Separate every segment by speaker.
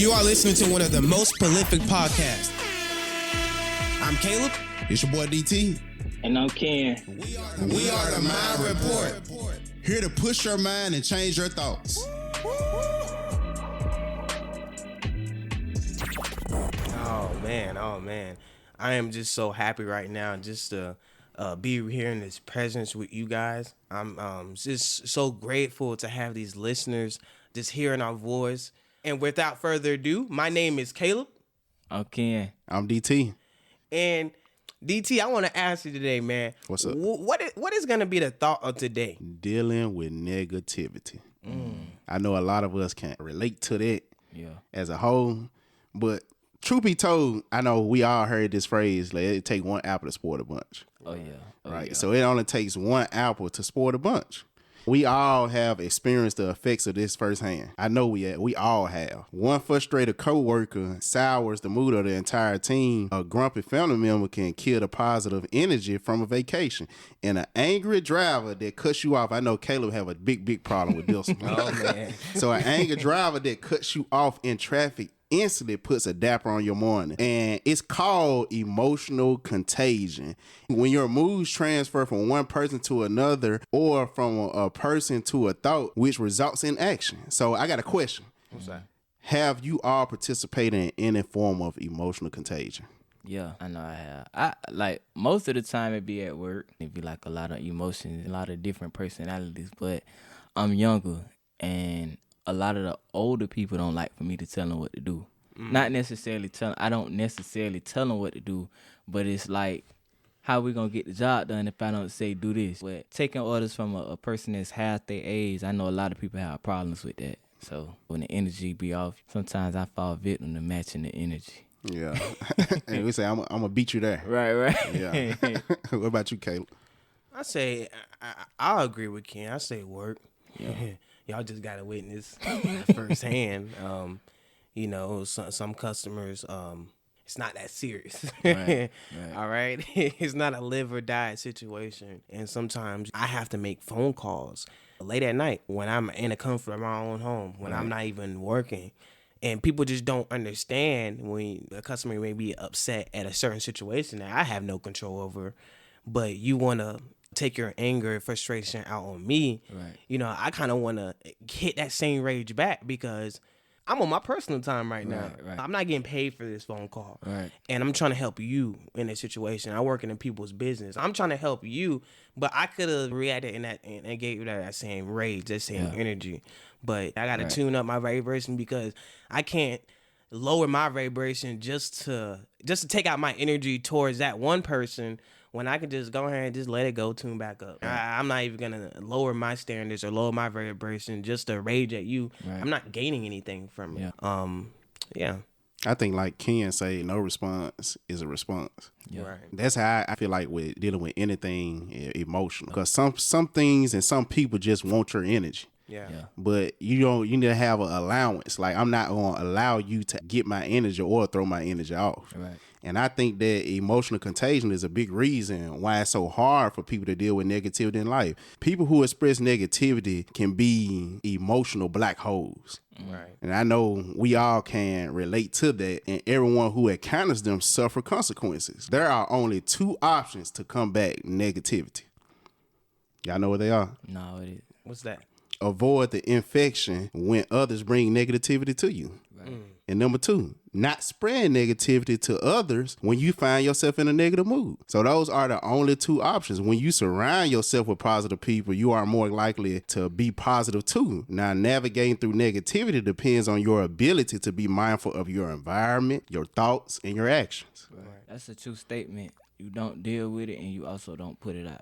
Speaker 1: You are listening to one of the most prolific podcasts. I'm Caleb.
Speaker 2: It's your boy DT.
Speaker 3: And I'm Ken.
Speaker 2: We are the Mind Report. Here to push your mind and change your thoughts.
Speaker 1: Oh man. I am just so happy right now just to be here in this presence with you guys. I'm just so grateful to have these listeners just hearing our voice. And without further ado, my name is Caleb.
Speaker 3: I'm Ken.
Speaker 2: I'm DT.
Speaker 1: And DT, I want to ask you today, man.
Speaker 2: What's up?
Speaker 1: What is going to be the thought of today?
Speaker 2: Dealing with negativity. I know a lot of us can't relate to that as a whole, but truth be told, I know we all heard this phrase, like, it take one apple to spoil a bunch.
Speaker 3: Oh, yeah.
Speaker 2: Right?
Speaker 3: Yeah.
Speaker 2: So it only takes one apple to spoil a bunch. We all have experienced the effects of this firsthand. I know we all have. One frustrated coworker sours the mood of the entire team. A grumpy family member can kill the positive energy from a vacation. And an angry driver that cuts you off. I know Caleb have a big problem with this one.
Speaker 3: Oh, man.
Speaker 2: So an angry driver that cuts you off in traffic instantly puts a dapper on your morning. And it's called emotional contagion. When your moods transfer from one person to another or from a person to a thought, which results in action. So I got a question.
Speaker 1: What's that?
Speaker 2: Have you all participated in any form of emotional contagion?
Speaker 3: Yeah, I know I have. Like, most of the time it be at work. It be like a lot of emotions, a lot of different personalities. But I'm younger, and a lot of the older people don't like for me to tell them what to do. Not necessarily I don't necessarily tell them what to do, but it's like, how we gonna get the job done if I don't say do this? But taking orders from a person that's half their age, I know a lot of people have problems with that. So when the energy be off, sometimes I fall victim to matching the energy.
Speaker 2: Yeah. And we say, I'm going to beat you there.
Speaker 3: Right.
Speaker 2: Yeah. What about you, Caleb?
Speaker 1: I say, I'll agree with Ken. I say work.
Speaker 3: Yeah.
Speaker 1: Y'all just got to witness firsthand. Some customers, it's not that serious.
Speaker 3: Right.
Speaker 1: All right. It's not a live or die situation. And sometimes I have to make phone calls late at night when I'm in the comfort of my own home, when I'm not even working. And people just don't understand when a customer may be upset at a certain situation that I have no control over, but you want to take your anger and frustration out on me.
Speaker 3: Right.
Speaker 1: I kind of want to hit that same rage back because I'm on my personal time right now.
Speaker 3: Right.
Speaker 1: I'm not getting paid for this phone call.
Speaker 3: Right.
Speaker 1: And I'm trying to help you in this situation. I work in people's business. I'm trying to help you, but I could have reacted in that and gave you that same rage, that same energy. But I got to tune up my vibration because I can't lower my vibration just to take out my energy towards that one person when I can just go ahead and just let it go, tune back up. I'm not even going to lower my standards or lower my vibration just to rage at you.
Speaker 3: Right.
Speaker 1: I'm not gaining anything from it. Yeah.
Speaker 2: I think, like Ken say, no response is a response.
Speaker 3: Yeah.
Speaker 1: Right.
Speaker 2: That's how I feel like with dealing with anything emotional. Because some things and some people just want your energy.
Speaker 1: Yeah.
Speaker 2: But you need to have an allowance. Like, I'm not going to allow you to get my energy or throw my energy off.
Speaker 3: Right.
Speaker 2: And I think that emotional contagion is a big reason why it's so hard for people to deal with negativity in life. People who express negativity can be emotional black holes.
Speaker 1: Right.
Speaker 2: And I know we all can relate to that, and everyone who encounters them suffer consequences. There are only two options to combat negativity. Y'all know what they are?
Speaker 3: No, it is.
Speaker 1: What's that?
Speaker 2: Avoid the infection when others bring negativity to you.
Speaker 3: Right.
Speaker 2: And number two, not spread negativity to others when you find yourself in a negative mood. So those are the only two options. When you surround yourself with positive people, you are more likely to be positive too. Now, navigating through negativity depends on your ability to be mindful of your environment, your thoughts, and your actions.
Speaker 3: Right. That's a true statement. You don't deal with it, and you also don't put it out.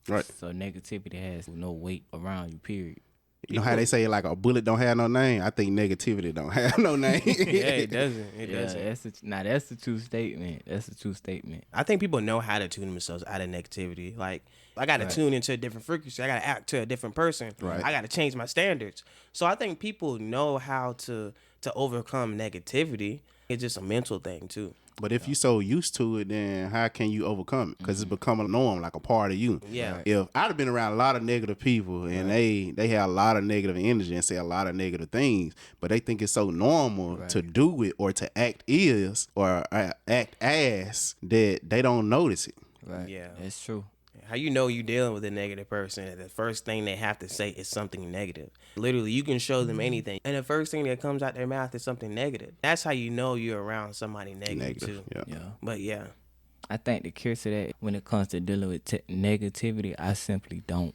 Speaker 2: Right.
Speaker 3: So negativity has no weight around you, period.
Speaker 2: You know how they say, like, a bullet don't have no name? I think negativity don't have no name.
Speaker 1: Yeah, it doesn't. It
Speaker 3: Yeah,
Speaker 1: doesn't.
Speaker 3: that's the true statement. That's the true statement.
Speaker 1: I think people know how to tune themselves out of negativity. Like, I got to tune into a different frequency. I got to act to a different person.
Speaker 2: Right.
Speaker 1: I got to change my standards. So I think people know how to overcome negativity. It's just a mental thing too.
Speaker 2: But if you so used to it, then how can you overcome it? Because it's become a norm, like a part of you.
Speaker 1: Yeah. Right.
Speaker 2: If I'd have been around a lot of negative people and they have a lot of negative energy and say a lot of negative things, but they think it's so normal to do it or to act act as that they don't notice it.
Speaker 3: Right.
Speaker 1: Yeah.
Speaker 3: That's true.
Speaker 1: How you know you dealing with a negative person? The first thing they have to say is something negative. Literally, you can show them anything, and the first thing that comes out their mouth is something negative. That's how you know you're around somebody negative too.
Speaker 2: Yeah.
Speaker 1: But yeah,
Speaker 3: I think the cure to that, when it comes to dealing with negativity, I simply don't.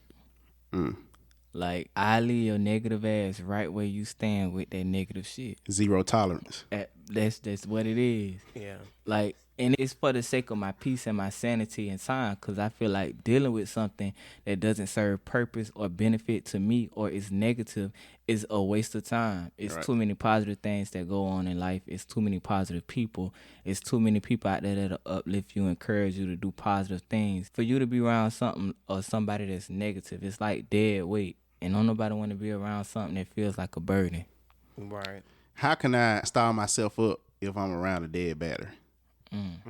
Speaker 3: Like, I leave your negative ass right where you stand with that negative shit.
Speaker 2: Zero tolerance.
Speaker 3: That's what it is.
Speaker 1: yeah,
Speaker 3: Like, and it's for the sake of my peace and my sanity and time, because I feel like dealing with something that doesn't serve purpose or benefit to me or is negative is a waste of time. It's too many positive things that go on in life. It's too many positive people. It's too many people out there that'll uplift you, encourage you to do positive things. For you to be around something or somebody that's negative, it's like dead weight. And don't nobody want to be around something that feels like a burden.
Speaker 1: right.
Speaker 2: How can I start myself up if I'm around a dead battery?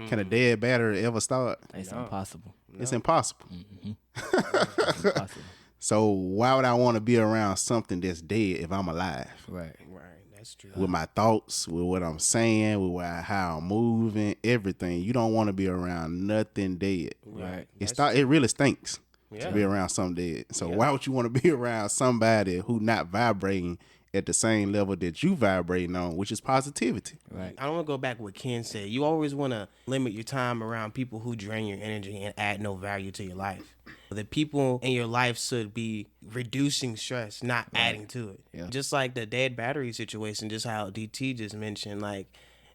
Speaker 2: Can a dead battery ever start?
Speaker 3: It's impossible.
Speaker 2: It's impossible.
Speaker 3: It's impossible.
Speaker 2: So why would I want to be around something that's dead if I'm alive?
Speaker 3: Right.
Speaker 1: Right, that's true.
Speaker 2: With my thoughts, with what I'm saying, with how I'm moving, everything. You don't want to be around nothing dead.
Speaker 3: Right.
Speaker 2: It really stinks
Speaker 1: Yeah.
Speaker 2: to be around something dead. So why would you want to be around somebody who not vibrating at the same level that you vibrating on, which is positivity?
Speaker 3: Right.
Speaker 1: I don't want to go back what Ken said. You always want to limit your time around people who drain your energy and add no value to your life. The people in your life should be reducing stress, not adding to it.
Speaker 3: Yeah.
Speaker 1: Just like the dead battery situation, just how DT just mentioned, like,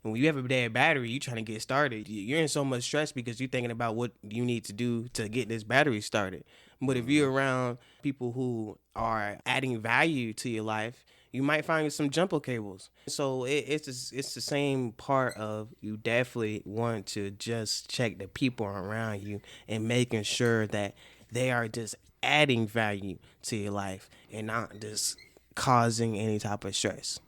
Speaker 1: when you have a dead battery, you trying to get started. You're in so much stress because you're thinking about what you need to do to get this battery started. But if you're around people who are adding value to your life, you might find some jumper cables. So it's the same part of you definitely want to just check the people around you and making sure that they are just adding value to your life and not just causing any type of stress.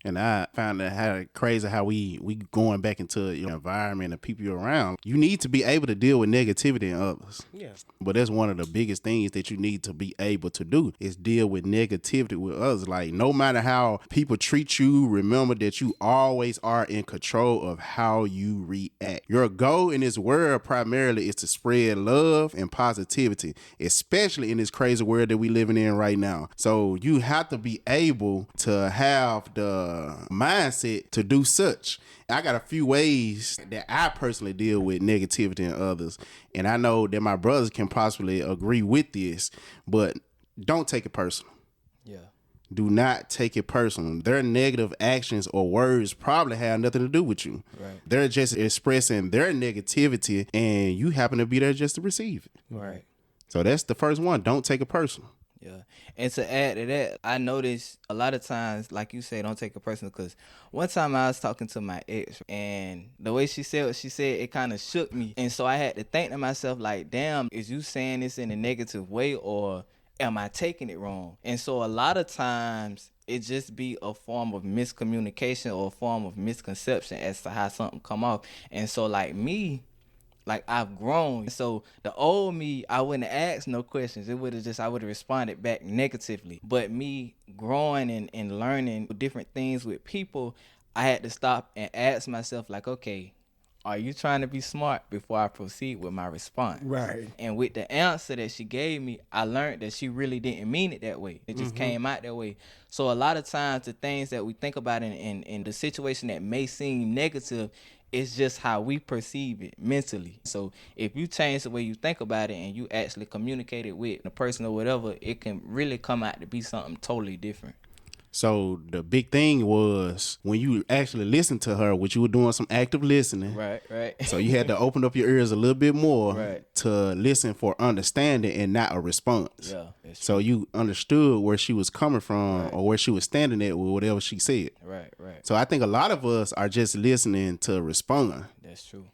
Speaker 2: And I found that how crazy how we going back into your environment and people you're around. You need to be able to deal with negativity in others.
Speaker 1: Yeah.
Speaker 2: But that's one of the biggest things that you need to be able to do is deal with negativity with others. Like, no matter how people treat you, remember that you always are in control of how you react. Your goal in this world primarily is to spread love and positivity, especially in this crazy world that we living in right now. So you have to be able to have the mindset to do such. I got a few ways that I personally deal with negativity in others, and I know that my brothers can possibly agree with this, but don't take it personal.
Speaker 3: Yeah.
Speaker 2: Do not take it personal. Their negative actions or words probably have nothing to do with you.
Speaker 3: Right.
Speaker 2: They're just expressing their negativity, and you happen to be there just to receive it.
Speaker 3: Right.
Speaker 2: So that's the first one. Don't take it personal.
Speaker 3: Yeah. And to add to that, I noticed a lot of times, like you say, don't take it personal, because one time I was talking to my ex, and the way she said what she said, it kind of shook me. And so I had to think to myself, like, damn, is you saying this in a negative way, or am I taking it wrong? And so a lot of times it just be a form of miscommunication or a form of misconception as to how something come off. And so like me, like, I've grown. So the old me, I wouldn't have asked no questions. I would have responded back negatively. But me growing and learning different things with people, I had to stop and ask myself, like, okay, are you trying to be smart before I proceed with my response?
Speaker 1: Right.
Speaker 3: And with the answer that she gave me, I learned that she really didn't mean it that way. It just came out that way. So a lot of times the things that we think about in the situation that may seem negative, it's just how we perceive it mentally. So if you change the way you think about it and you actually communicate it with the person or whatever, it can really come out to be something totally different.
Speaker 2: So the big thing was when you actually listened to her, which you were doing some active listening.
Speaker 3: Right.
Speaker 2: So you had to open up your ears a little bit more
Speaker 3: Right.
Speaker 2: to listen for understanding and not a response.
Speaker 3: Yeah.
Speaker 2: So you understood where she was coming from or where she was standing at with whatever she said.
Speaker 3: Right.
Speaker 2: So I think a lot of us are just listening to respond
Speaker 3: That's true.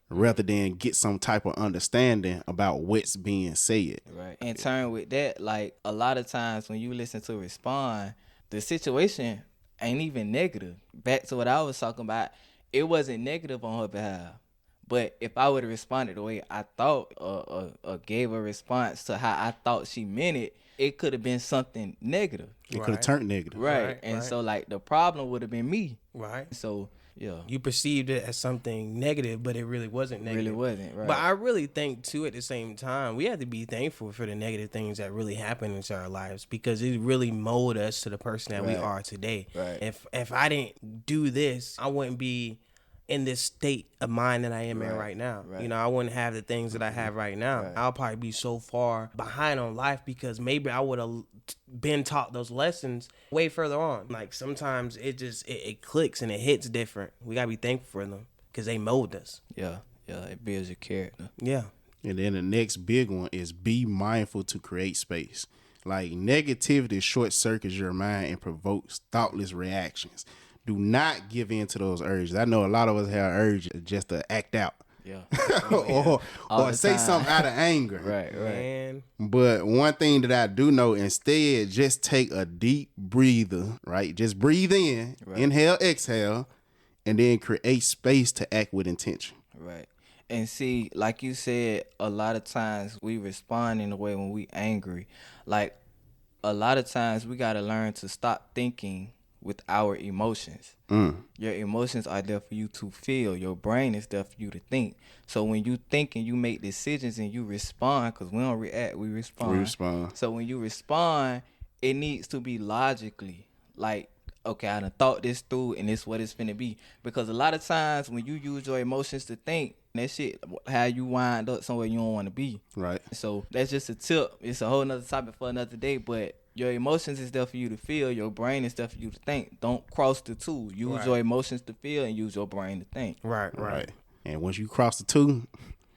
Speaker 2: rather than get some type of understanding about what's being said.
Speaker 3: Right. In turn with that, like, a lot of times when you listen to respond, the situation ain't even negative. Back to what I was talking about, it wasn't negative on her behalf. But if I would have responded the way I thought, or gave a response to how I thought she meant it, it could have been something negative.
Speaker 2: It could have turned negative.
Speaker 3: Right. And so like the problem would have been me.
Speaker 1: Right.
Speaker 3: So yeah.
Speaker 1: You perceived it as something negative, but it really wasn't negative.
Speaker 3: Really wasn't, right.
Speaker 1: But I really think too at the same time, we have to be thankful for the negative things that really happen into our lives, because it really molded us to the person that we are today.
Speaker 3: Right.
Speaker 1: If I didn't do this, I wouldn't be in this state of mind that I am in right now.
Speaker 3: Right.
Speaker 1: You know, I wouldn't have the things that I have right now.
Speaker 3: Right.
Speaker 1: I'll probably be so far behind on life because maybe I would have been taught those lessons way further on. Like sometimes it clicks and it hits different. We gotta be thankful for them because they mold us.
Speaker 3: Yeah. It builds your character.
Speaker 1: Yeah.
Speaker 2: And then the next big one is be mindful to create space. Like negativity short circuits your mind and provokes thoughtless reactions. Do not give in to those urges. I know a lot of us have urges just to act out.
Speaker 3: Yeah.
Speaker 2: or say something out of anger.
Speaker 3: Right.
Speaker 1: Man.
Speaker 2: But one thing that I do know, instead, just take a deep breather, right? Just breathe in, inhale, exhale, and then create space to act with intention.
Speaker 3: Right. And see, like you said, a lot of times we respond in a way when we angry. Like a lot of times we got to learn to stop thinking with our emotions. Your emotions are there for you to feel. Your brain is there for you to think. So when you think and you make decisions and you respond, because we don't react, we respond. So when you respond, it needs to be logically. Like, okay, I done thought this through and this what it's finna be. Because a lot of times when you use your emotions to think, that shit, how you wind up somewhere you don't want to be.
Speaker 2: Right.
Speaker 3: So that's just a tip. It's a whole nother topic for another day, but your emotions is there for you to feel. Your brain is there for you to think. Don't cross the two. Use your emotions to feel and use your brain to think.
Speaker 1: Right.
Speaker 2: And once you cross the two,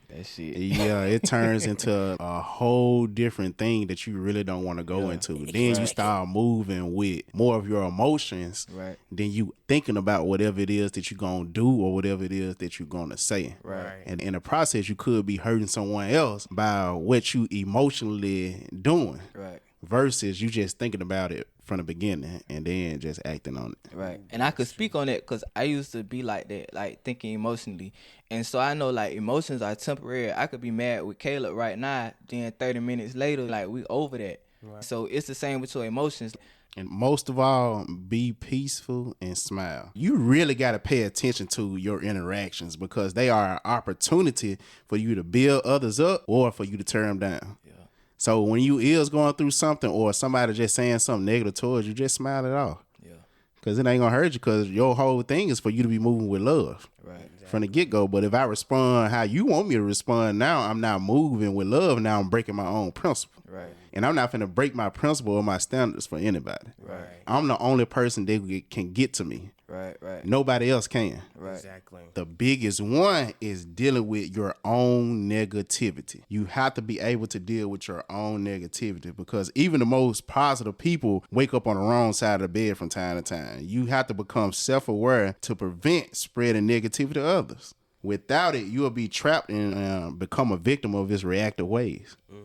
Speaker 3: that shit,
Speaker 2: it turns into a whole different thing that you really don't want to go into. Then you start moving with more of your emotions than you thinking about whatever it is that you're going to do or whatever it is that you're going to say.
Speaker 3: Right.
Speaker 2: And in the process, you could be hurting someone else by what you emotionally doing.
Speaker 3: Right.
Speaker 2: Versus you just thinking about it from the beginning and then just acting on it.
Speaker 3: Right. And I could speak on that because I used to be like that, like thinking emotionally. And so I know like emotions are temporary. I could be mad with Caleb right now, then 30 minutes later, like we over that. Right. So it's the same with your emotions.
Speaker 2: And most of all, be peaceful and smile. You really got to pay attention to your interactions because they are an opportunity for you to build others up or for you to tear them down. Yeah. So when you is going through something or somebody just saying something negative towards you, just smile it off. Yeah. Because it ain't going to hurt you because your whole thing is for you to be moving with love. Right. Exactly. From the get-go. But if I respond how you want me to respond now, I'm not moving with love. Now I'm breaking my own principle. Right. And I'm not finna break my principle or my standards for anybody. Right. I'm the only person that can get to me. Right. Nobody else can. Right.
Speaker 1: Exactly.
Speaker 2: The biggest one is dealing with your own negativity. You have to be able to deal with your own negativity because even the most positive people wake up on the wrong side of the bed from time to time. You have to become self-aware to prevent spreading negativity to others. Without it, you will be trapped and become a victim of its reactive ways.
Speaker 1: Mm-hmm.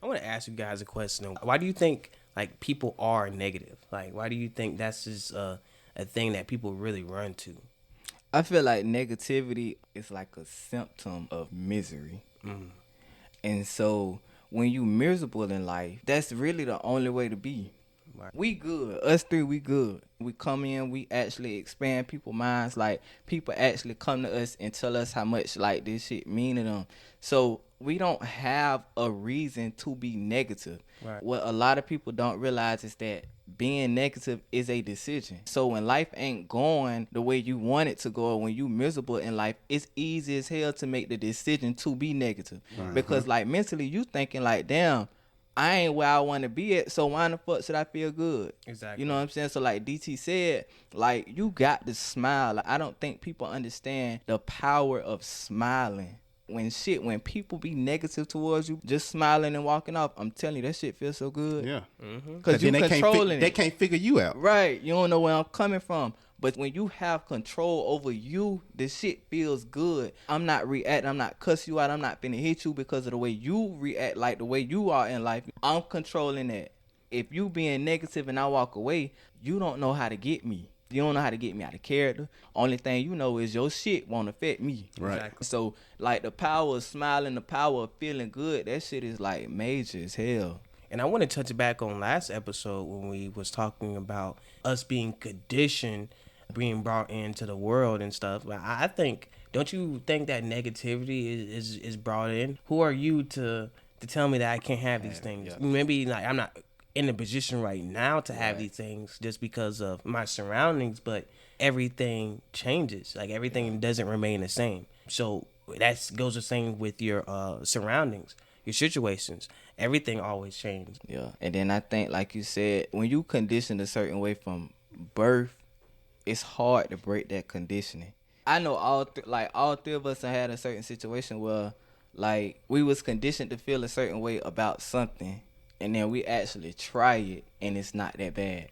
Speaker 1: I want to ask you guys a question. Why do you think like people are negative? Like, why do you think that's just a thing that people really run to?
Speaker 3: I feel like negativity is like a symptom of misery. Mm. And so when you miserable in life, that's really the only way to be. Right. We good. Us three, we good. We come in, we actually expand people's minds. Like, people actually come to us and tell us how much, like, this shit mean to them. So we don't have a reason to be negative. Right. What a lot of people don't realize is that being negative is a decision. So when life ain't going the way you want it to go, or when you miserable in life, it's easy as hell to make the decision to be negative. Mm-hmm. Because, like, mentally, you thinking, like, damn, I ain't where I want to be at, so why the fuck should I feel good? Exactly. You know what I'm saying? So like DT said, like, you got to smile. Like, I don't think people understand the power of smiling. When people be negative towards you, just smiling and walking off, I'm telling you, that shit feels so good. Yeah. Because you're controlling it.
Speaker 2: They can't figure you out.
Speaker 3: Right. You don't know where I'm coming from. But when you have control over you, this shit feels good. I'm not reacting. I'm not cussing you out. I'm not finna hit you because of the way you react, like the way you are in life. I'm controlling that. If you being negative and I walk away, you don't know how to get me. You don't know how to get me out of character. Only thing you know is your shit won't affect me.
Speaker 2: Right.
Speaker 1: Exactly.
Speaker 3: So, like, the power of smiling, the power of feeling good, that shit is, like, major as hell.
Speaker 1: And I want to touch back on last episode when we was talking about us being conditioned, being brought into the world and stuff. But I think, don't you think that negativity is brought in? Who are you to tell me that I can't have these things?
Speaker 3: Yeah.
Speaker 1: Maybe like I'm not in the position right now to have these things just because of my surroundings, but everything changes. Like everything doesn't remain the same. So that goes the same with your surroundings, your situations. Everything always changes.
Speaker 3: Yeah. And then I think, like you said, when you conditioned a certain way from birth, it's hard to break that conditioning. I know all three of us have had a certain situation where, like, we was conditioned to feel a certain way about something, and then we actually try it, and it's not that bad.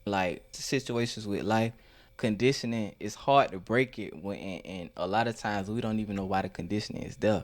Speaker 3: Like, situations with life, conditioning, it's hard to break it, and a lot of times we don't even know why the conditioning is there.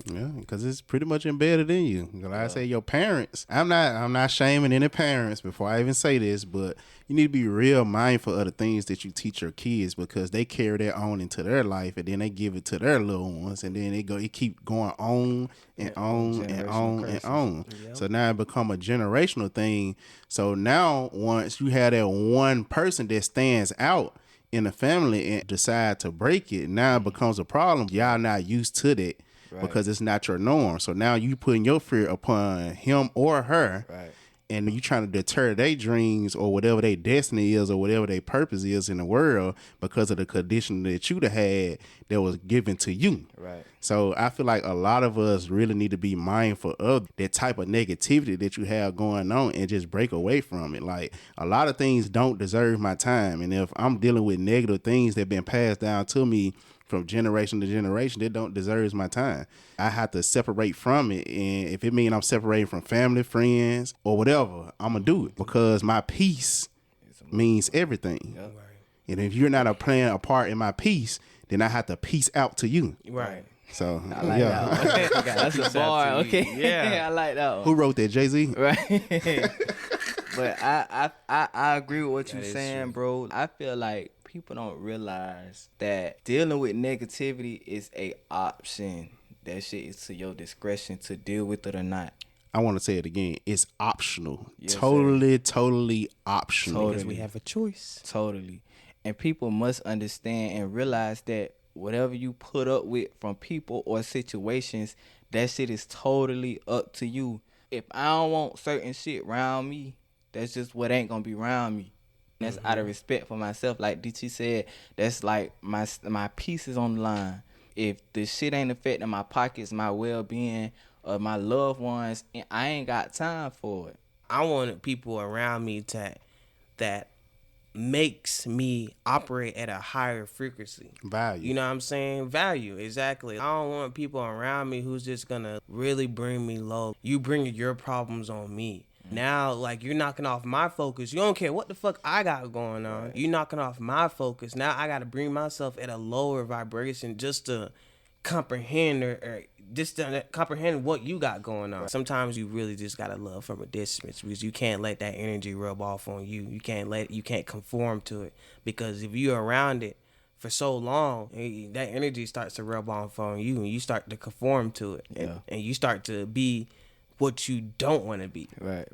Speaker 2: Yeah, because it's pretty much embedded in you. Like I say, your parents. I'm not shaming any parents before I even say this, but you need to be real mindful of the things that you teach your kids because they carry that on into their life, and then they give it to their little ones, and then it keep going on and on and on and on.
Speaker 1: Yep.
Speaker 2: So now it become a generational thing. So now once you have that one person that stands out in the family and decide to break it, now it becomes a problem. Y'all not used to that. Right. Because it's not your norm. So now you putting your fear upon him or her,
Speaker 3: Right.
Speaker 2: and you trying to deter their dreams or whatever their destiny is or whatever their purpose is in the world because of the condition that you'd have had that was given to you.
Speaker 3: Right.
Speaker 2: So I feel like a lot of us really need to be mindful of that type of negativity that you have going on and just break away from it. Like, a lot of things don't deserve my time. And if I'm dealing with negative things that have been passed down to me from generation to generation, that don't deserve my time. I have to separate from it. And if it means I'm separating from family, friends, or whatever, I'm going to do it because my peace means everything.
Speaker 3: Yep.
Speaker 2: And if you're not playing a part in my peace, then I have to peace out to you.
Speaker 1: Right.
Speaker 2: So,
Speaker 3: I like
Speaker 2: yeah.
Speaker 3: that one. That's a bar. Okay.
Speaker 1: Yeah.
Speaker 3: I like that one.
Speaker 2: Who wrote that? Jay-Z?
Speaker 3: Right. But I agree with what you're
Speaker 1: That is
Speaker 3: saying,
Speaker 1: true.
Speaker 3: bro. I feel like people don't realize that dealing with negativity is a option. That shit is to your discretion to deal with it or not.
Speaker 2: I want to say it again. It's optional.
Speaker 3: Yes,
Speaker 2: totally optional.
Speaker 1: Because we have a choice.
Speaker 3: Totally. And people must understand and realize that whatever you put up with from people or situations, that shit is totally up to you. If I don't want certain shit around me, that's just what ain't gonna be around me. That's out of respect for myself. Like DT said, that's like my peace is on the line. If the shit ain't affecting my pockets, my well-being, or my loved ones, I ain't got time for it.
Speaker 1: I want people around me that makes me operate at a higher frequency.
Speaker 2: Value.
Speaker 1: You know what I'm saying? Value, exactly. I don't want people around me who's just gonna really bring me low. You bring your problems on me. Now, like, you're knocking off my focus. You don't care what the fuck I got going on. Right. You knocking off my focus. Now I got to bring myself at a lower vibration just to comprehend or just to comprehend what you got going on. Right. Sometimes you really just got to love from a distance because you can't let that energy rub off on you. You can't conform to it because if you're around it for so long, that energy starts to rub off on you and you start to conform to it. And you start to be what you don't want to be.
Speaker 3: Right.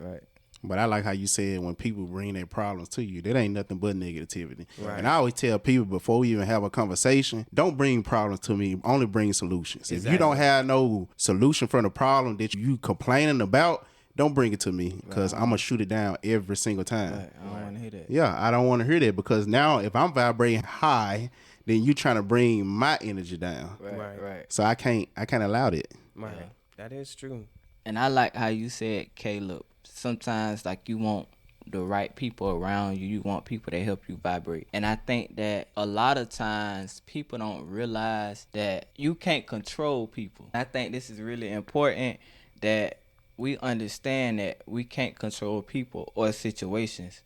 Speaker 2: But I like how you said when people bring their problems to you, that ain't nothing but negativity.
Speaker 1: Right.
Speaker 2: And I always tell people before we even have a conversation, don't bring problems to me, only bring solutions.
Speaker 1: Exactly.
Speaker 2: If you don't have no solution for the problem that you complaining about, don't bring it to me because I'm going to shoot it down every single time.
Speaker 3: Right. I don't want to hear that.
Speaker 2: Yeah, I don't want to hear that because now if I'm vibrating high, then you trying to bring my energy down.
Speaker 3: Right.
Speaker 2: So I can't allow that.
Speaker 1: Right. Yeah. That is true.
Speaker 3: And I like how you said, Caleb, sometimes like you want the right people around you. You want people that help you vibrate. And I think that a lot of times people don't realize that you can't control people. I think this is really important that we understand that we can't control people or situations,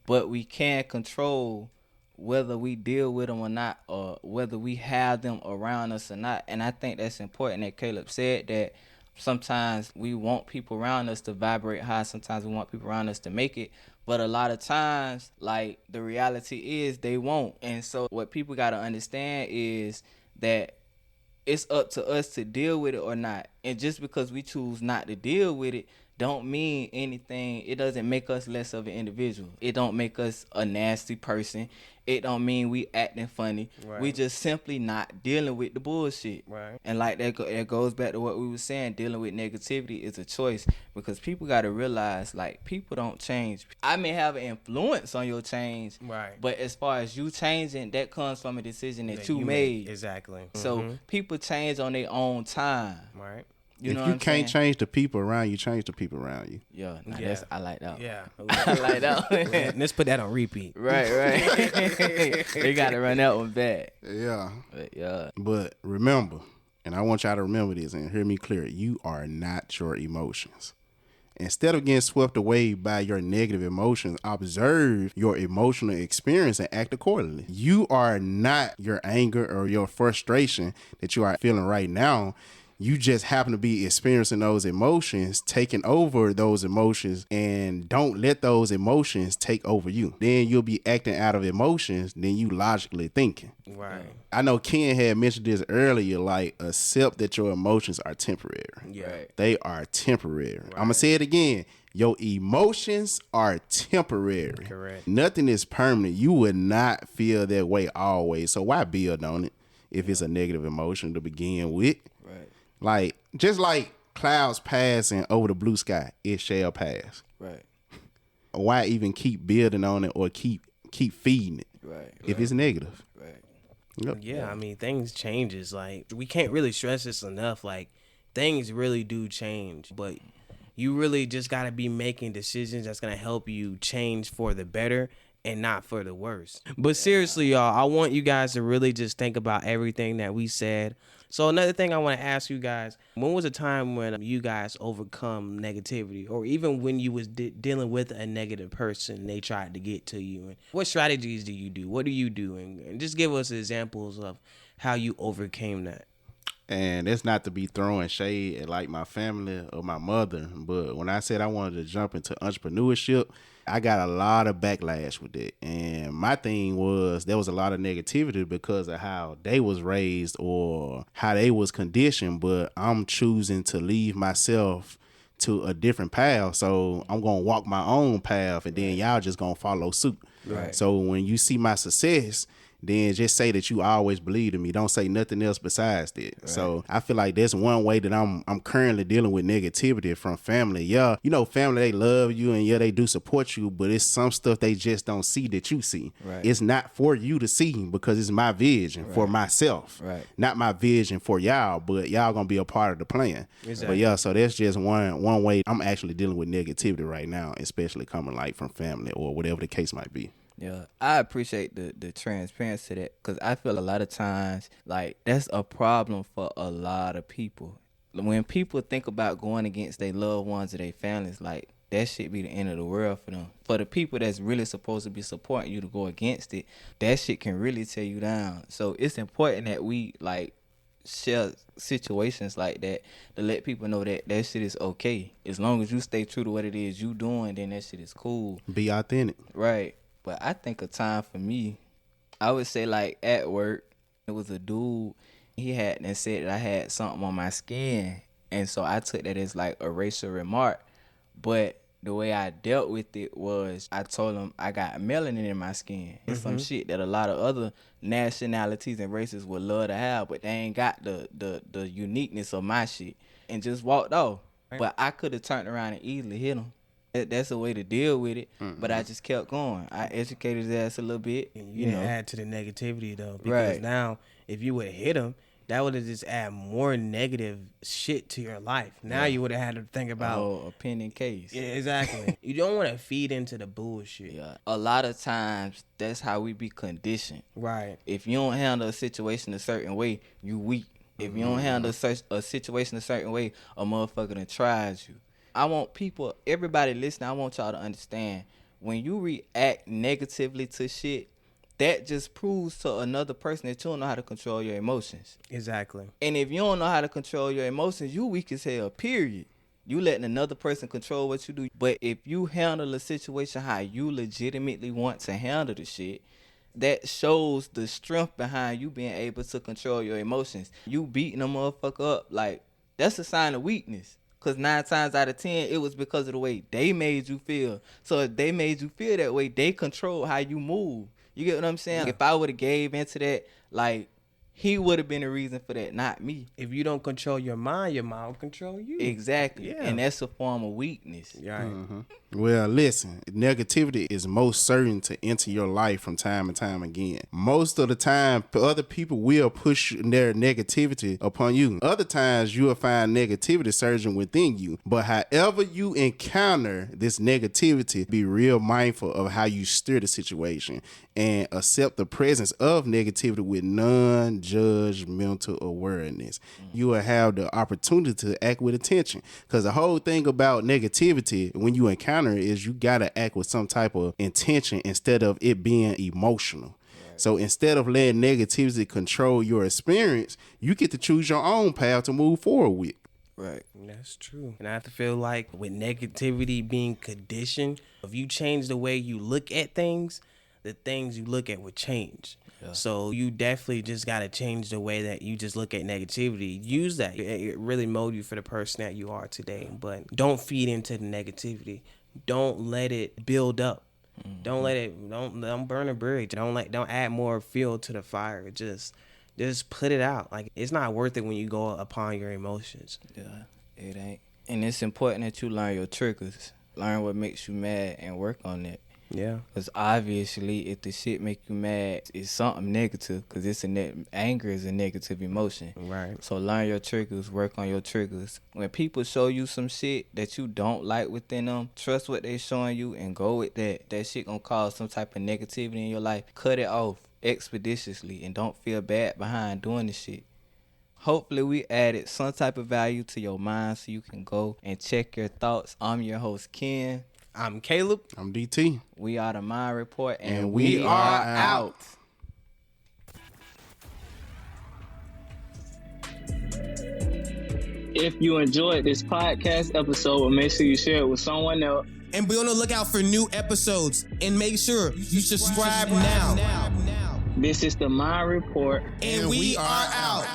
Speaker 3: but we can control whether we deal with them or not, or whether we have them around us or not. And I think that's important that Caleb said that sometimes we want people around us to vibrate high. Sometimes we want people around us to make it. But a lot of times, like, the reality is they won't. And so what people got to understand is that it's up to us to deal with it or not. And just because we choose not to deal with it don't mean anything. It doesn't make us less of an individual. It don't make us a nasty person. It don't mean we acting funny.
Speaker 1: Right.
Speaker 3: We just simply not dealing with the bullshit.
Speaker 1: Right.
Speaker 3: And like that goes back to what we were saying. Dealing with negativity is a choice, because people got to realize, like, people don't change. I may have an influence on your change,
Speaker 1: Right.
Speaker 3: but as far as you changing, that comes from a decision that you
Speaker 1: made.
Speaker 3: made.
Speaker 1: Exactly.
Speaker 3: So people change on their own time.
Speaker 1: Right.
Speaker 3: You know
Speaker 2: if
Speaker 3: what
Speaker 2: you
Speaker 3: I'm
Speaker 2: can't
Speaker 3: saying?
Speaker 2: change the people around you, change the people around you.
Speaker 3: Yeah, nah,
Speaker 1: Yeah.
Speaker 3: I like that.
Speaker 1: Yeah.
Speaker 3: I like that one.
Speaker 1: Let's put that on repeat.
Speaker 3: Right. They got to run that one back.
Speaker 2: Yeah.
Speaker 3: But yeah.
Speaker 2: But remember, and I want y'all to remember this and hear me clear, you are not your emotions. Instead of getting swept away by your negative emotions, observe your emotional experience and act accordingly. You are not your anger or your frustration that you are feeling right now. You just happen to be experiencing those emotions, taking over those emotions, and don't let those emotions take over you. Then you'll be acting out of emotions than you logically thinking.
Speaker 1: Right.
Speaker 2: I know Ken had mentioned this earlier, like, accept that your emotions are temporary.
Speaker 1: Yeah.
Speaker 3: Right.
Speaker 2: They are temporary. I'm going to say it again. Your emotions are temporary.
Speaker 1: Correct.
Speaker 2: Nothing is permanent. You would not feel that way always. So why build on it if it's a negative emotion to begin with?
Speaker 3: Right.
Speaker 2: Like, just like clouds passing over the blue sky, it shall pass.
Speaker 3: Right.
Speaker 2: Why even keep building on it or keep feeding it
Speaker 3: Right.
Speaker 2: if it's negative?
Speaker 3: Right.
Speaker 2: Yep.
Speaker 1: Yeah, I mean, things changes. Like, we can't really stress this enough. Like, things really do change, but you really just got to be making decisions that's going to help you change for the better and not for the worse. But seriously, y'all, I want you guys to really just think about everything that we said. So another thing I want to ask you guys, when was a time when you guys overcome negativity, or even when you was dealing with a negative person, they tried to get to you? And what strategies do you do? What do you do? And just give us examples of how you overcame that.
Speaker 2: And it's not to be throwing shade at like my family or my mother, but when I said I wanted to jump into entrepreneurship, I got a lot of backlash with it. And my thing was there was a lot of negativity because of how they was raised or how they was conditioned, but I'm choosing to leave myself to a different path. So I'm going to walk my own path, and then y'all just going to follow suit.
Speaker 3: Right.
Speaker 2: So when you see my success, then just say that you always believed in me. Don't say nothing else besides that. Right. So I feel like that's one way that I'm currently dealing with negativity from family. Yeah, you know, family, they love you and yeah, they do support you, but it's some stuff they just don't see that you see.
Speaker 3: Right.
Speaker 2: It's not for you to see because it's my vision for myself.
Speaker 3: Right.
Speaker 2: Not my vision for y'all, but y'all gonna be a part of the plan.
Speaker 1: Exactly.
Speaker 2: But yeah, so that's just one way I'm actually dealing with negativity right now, especially coming like from family or whatever the case might be.
Speaker 3: Yeah, I appreciate the transparency to that, because I feel a lot of times like that's a problem for a lot of people. When people think about going against their loved ones or their families, like that shit be the end of the world for them. For the people that's really supposed to be supporting you to go against it, that shit can really tear you down. So it's important that we like share situations like that to let people know that that shit is okay. As long as you stay true to what it is you doing, then that shit is cool.
Speaker 2: Be authentic.
Speaker 3: Right. But I think a time for me, I would say like at work, it was a dude, he had and said that I had something on my skin. And so I took that as like a racial remark. But the way I dealt with it was I told him I got melanin in my skin. It's some shit that a lot of other nationalities and races would love to have, but they ain't got the uniqueness of my shit. And just walked off. Right. But I could have turned around and easily hit him. That's a way to deal with it, but I just kept going. I educated his ass a little bit.
Speaker 1: You know, add to the negativity though, because
Speaker 3: right.
Speaker 1: now if you would have hit him, that would have just add more negative shit to your life. Now you would have had to think about
Speaker 3: a pending case.
Speaker 1: Yeah, exactly. You don't want to feed into the bullshit.
Speaker 3: Yeah, a lot of times that's how we be conditioned.
Speaker 1: Right.
Speaker 3: If you don't handle a situation a certain way, you weak. If you don't handle a situation a certain way, a motherfucker done tries you. I want people, everybody listening, I want y'all to understand, when you react negatively to shit, that just proves to another person that you don't know how to control your emotions.
Speaker 1: Exactly.
Speaker 3: And if you don't know how to control your emotions, you weak as hell, period. You letting another person control what you do. But if you handle a situation how you legitimately want to handle the shit, that shows the strength behind you being able to control your emotions. You beating a motherfucker up, like, that's a sign of weakness. Because 9 times out of 10, it was because of the way they made you feel. So if they made you feel that way, they control how you move. You get what I'm saying? Yeah. If I would have gave into that, like, he would have been the reason for that, not me.
Speaker 1: If you don't control your mind will control you.
Speaker 3: Exactly.
Speaker 1: Yeah.
Speaker 3: And that's a form of weakness.
Speaker 1: Right.
Speaker 2: Mm-hmm. Well, listen, negativity is most certain to enter your life from time and time again. Most of the time, other people will push their negativity upon you. Other times, you will find negativity surging within you. But however you encounter this negativity, be real mindful of how you steer the situation and accept the presence of negativity with non-judgmental awareness. You will have the opportunity to act with attention. Because the whole thing about negativity, when you encounter it, is you got to act with some type of intention instead of it being emotional. Right. So instead of letting negativity control your experience, you get to choose your own path to move forward with.
Speaker 1: Right. That's true. And I have to feel like with negativity being conditioned, if you change the way you look at things, the things you look at would change. Yeah. So you definitely just got to change the way that you just look at negativity. Use that. It really mold you for the person that you are today. But don't feed into the negativity. Don't let it build up. Mm-hmm. Don't burn a bridge. Don't add more fuel to the fire. Just put it out. Like, it's not worth it when you go upon your emotions.
Speaker 3: Yeah, it ain't. And it's important that you learn your triggers. Learn what makes you mad and work on it.
Speaker 1: Yeah.
Speaker 3: Because obviously, if the shit make you mad, it's something negative. Because anger is a negative emotion.
Speaker 1: Right.
Speaker 3: So learn your triggers. Work on your triggers. When people show you some shit that you don't like within them, trust what they showing you and go with that. That shit gonna cause some type of negativity in your life. Cut it off expeditiously and don't feel bad behind doing the shit. Hopefully we added some type of value to your mind so you can go and check your thoughts. I'm your host, Ken.
Speaker 1: I'm Caleb.
Speaker 2: I'm DT.
Speaker 3: We are the Mind Report,
Speaker 2: and we are out.
Speaker 4: If you enjoyed this podcast episode, make sure you share it with someone else.
Speaker 5: And be on the lookout for new episodes. And make sure you subscribe now.
Speaker 4: This is the Mind Report.
Speaker 5: And we are out.